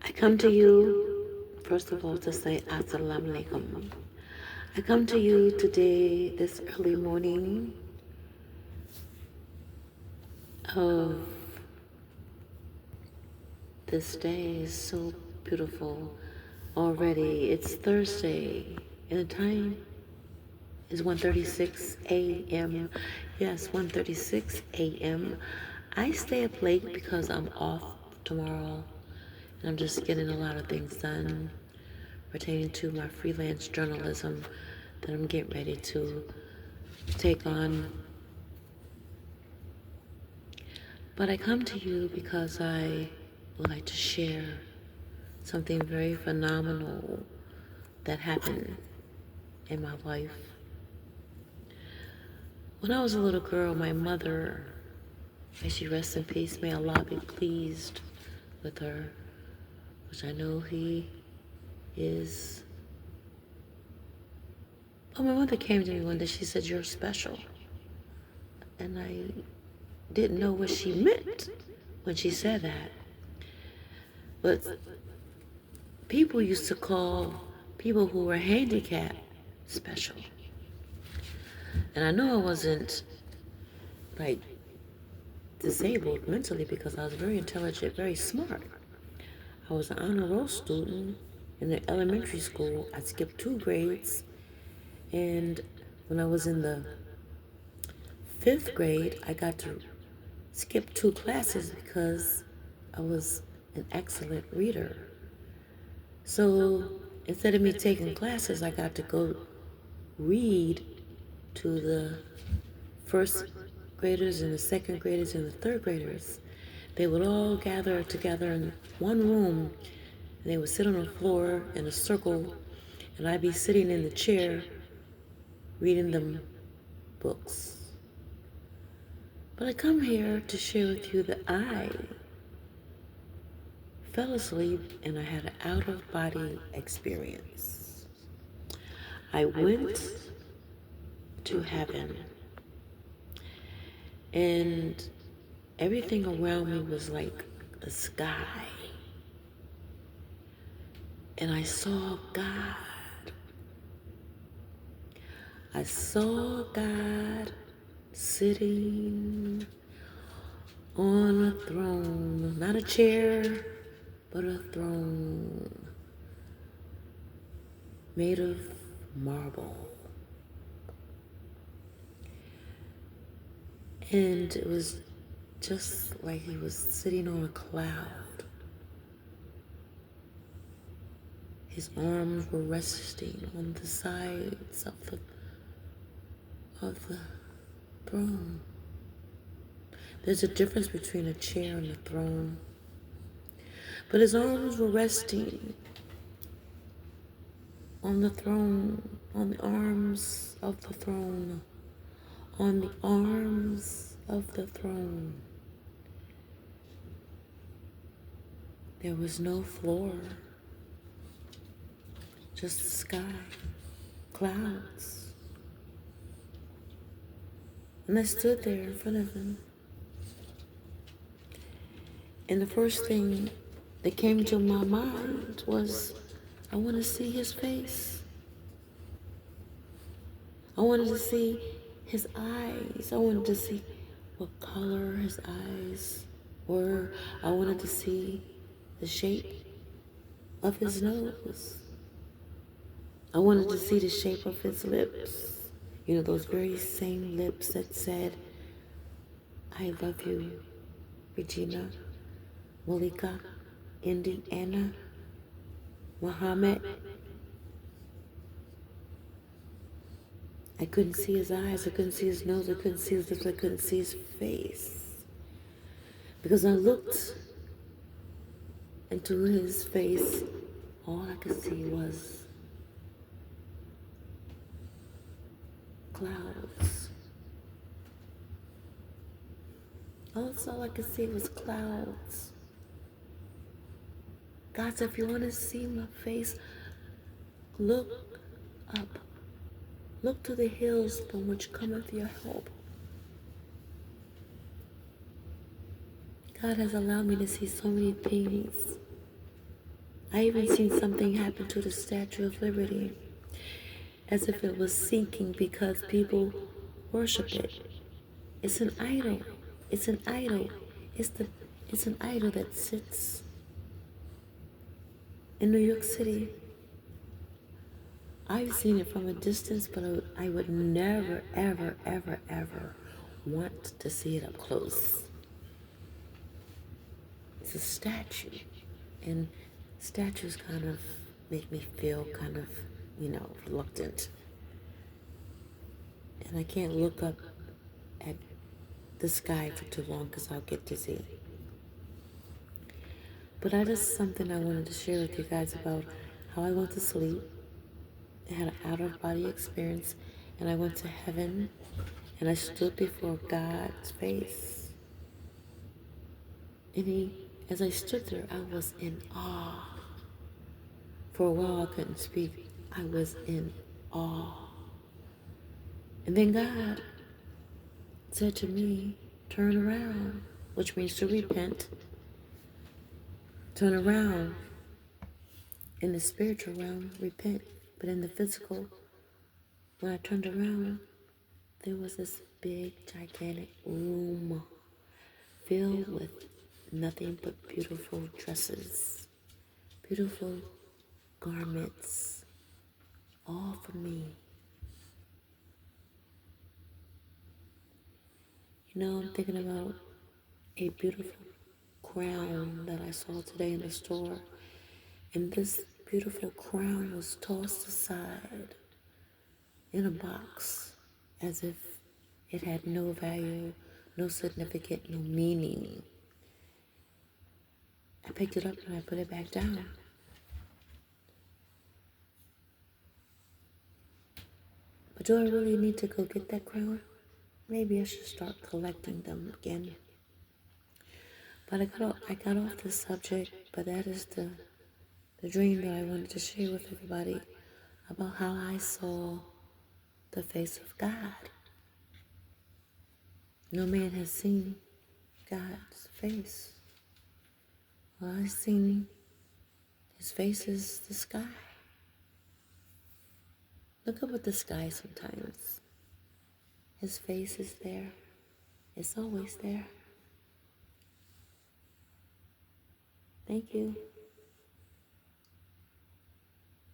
I come to you, first of all, to say Assalamu alaikum. I come to you today, this early morning of this day is so beautiful already. It's Thursday, and the time is 1:36 a.m. Yes, 1:36 a.m. I stay up late because I'm off tomorrow, and I'm just getting a lot of things done pertaining to my freelance journalism that I'm getting ready to take on. But I come to you because I would like to share something very phenomenal that happened in my life. When I was a little girl, my mother, may she rest in peace, may Allah be pleased with her, which I know He is. Oh, my mother came to me one day, she said, "You're special." And I didn't know what she meant when she said that. But people used to call people who were handicapped special. And I know I wasn't like disabled mentally because I was very intelligent, very smart. I was an honor roll student in the elementary school. I skipped 2 grades, and when I was in the 5th grade, I got to skip 2 classes because I was an excellent reader. So instead of me taking classes, I got to go read to the first graders and the second graders and the third graders. They would all gather together in one room, and they would sit on the floor in a circle, and I'd be sitting in the chair reading them books. But I come here to share with you that I fell asleep and I had an out-of-body experience. I went to heaven, and everything around me was like the sky. And I saw God. I saw God sitting on a throne, not a chair, but a throne made of marble. And it was just like he was sitting on a cloud. His arms were resting on the sides of the throne. There's a difference between a chair and a throne. But his arms were resting on the throne, on the arms of the throne, on the arms of the throne. There was no floor, just the sky, clouds. And I stood there in front of him. And the first thing that came to my mind was, I want to see his face. I wanted to see his eyes. I wanted to see what color his eyes were. I wanted to see the shape of his nose. I wanted to see the shape of his lips. You know, those very same lips that said, "I love you, Regina, Malika, Indi, Anna, Muhammad." I couldn't see his eyes, I couldn't see his nose, I couldn't see his lips, I couldn't see his face. Because I looked into his face, all I could see was clouds. That's all I could see was clouds. God said, if you want to see my face, look up. Look to the hills from which cometh your help. God has allowed me to see so many things I even seen something happen to the Statue of Liberty, as if it was sinking because people worship it. It's an idol. It's an idol. It's the it's an idol that sits in New York City. I've seen it from a distance, but I would never, ever, ever, ever want to see it up close. It's a statue, and statues kind of make me feel kind of, reluctant. And I can't look up at the sky for too long because I'll get dizzy. But that is something I wanted to share with you guys about how I went to sleep. I had an out-of-body experience, and I went to heaven, and I stood before God's face. And as I stood there, I was in awe. For a while, I couldn't speak. I was in awe. And then God said to me, turn around, which means to repent. Turn around. In the spiritual realm, repent. But in the physical, when I turned around, there was this big, gigantic room filled with nothing but beautiful dresses, beautiful garments, all for me. I'm thinking about a beautiful crown that I saw today in the store. And this beautiful crown was tossed aside in a box as if it had no value, no significance, no meaning. I picked it up and I put it back down. But do I really need to go get that crown? Maybe I should start collecting them again. But I got off the subject, but that is the dream that I wanted to share with everybody about how I saw the face of God. No man has seen God's face. Well, I've seen his face is the sky. Look up at the sky sometimes. His face is there. It's always there. Thank you.